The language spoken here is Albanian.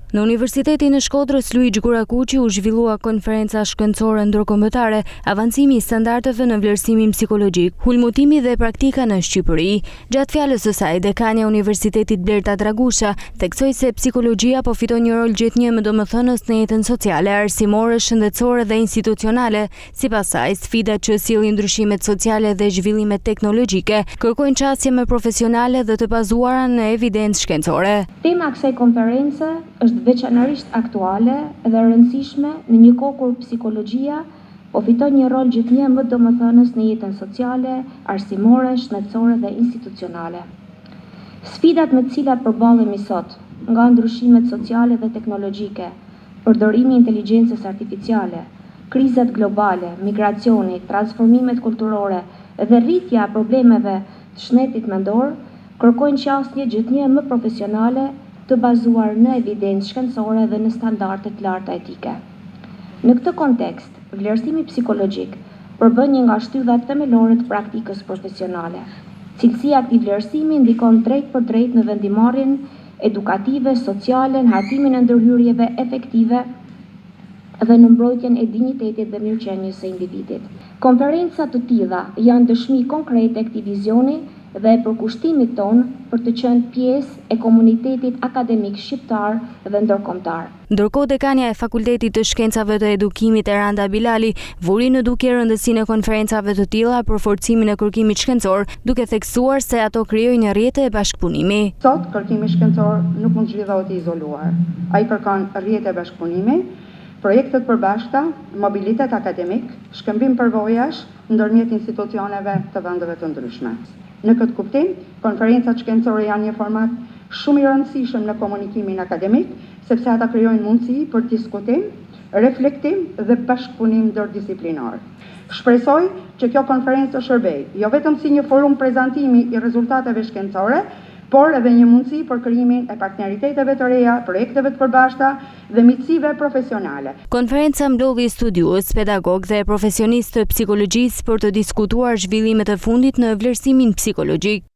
Në Universitetin e Shkodrës Luigi Gurakuqi u zhvillua konferenca shkencore ndërkombëtare, avancimi i standardeve në vlerësimin psikologjik, hulmutimi dhe praktika në Shqipëri. Gjatë fjalës së saj, dekania e Universitetit Blerta Dragusha theksoi se psikologjia po fiton një rol gjithnjë domethënës në jetën sociale, arsimore, shëndetësore dhe institucionale. Sipas saj, sfidat që sillin ndryshimet sociale dhe zhvillimet teknologjike kërkojnë qasje me profesionale dhe të bazuara në evidencë shkencore. Tema e kësaj konference është veçanërisht aktuale dhe rëndësishme në një kohë kur psikologjia po fiton një rol gjithnjë më domethënës në jetën sociale, arsimore, shëndetësore dhe institucionale. Sfidat me të cilat përballemi sot, nga ndryshimet sociale dhe teknologjike, përdorimi i inteligjencës artificiale, krizat globale, migracioni, transformimet kulturore dhe rritja e problemeve të shëndetit mendor, kërkojnë qasje gjithnjë më profesionale të bazuar në evidencë shkencore dhe në standarde të larta etike. Në këtë kontekst, vlerësimi psikologjik përbën një nga shtyllat themelore të praktikës profesionale. Cilësia e këtij vlerësimi ndikon drejt për drejt në vendimarrjen edukative, sociale, në hartimin e ndërhyrjeve efektive dhe në mbrojtjen e dinjitetit dhe mirëqenies së individit. Konferenca të tilla janë dëshmi konkrete e këtij vizioni dhe e përkushtimit ton për të qenë pjesë e komunitetit akademik shqiptar dhe ndërkombëtar. Ndërkohë, dekania e Fakultetit të Shkencave të Edukimit Eranda Bilali vuri në dukje rëndësinë e konferencave të tilla për forcimin e kërkimit shkencor, duke theksuar se ato krijojnë rrjete e bashkëpunimi. Sot kërkimi shkencor nuk mund të zhvillohet i izoluar. Ai kërkon rrjete bashkëpunimi, projekte të përbashkëta, mobilitet akademik, shkëmbim përvojash ndërmjet institucioneve të vendeve të ndryshme. Në këtë kuptim, konferencat shkencore janë një format shumë i rëndësishëm në komunikimin akademik, sepse ata krijojnë mundësi për diskutim, reflektim dhe bashkëpunim ndërdisiplinar. Shpresoj që kjo konferencë të shërbejë jo vetëm si një forum prezantimi i rezultateve shkencore, por edhe një mundësi për krijimin e partneriteteve të reja, projekteve të përbashkëta dhe miqësive profesionale. Konferenca mblodhi studiues, pedagog dhe profesionistë të psikologjisë për të diskutuar zhvillimet e fundit në vlerësimin psikologjik.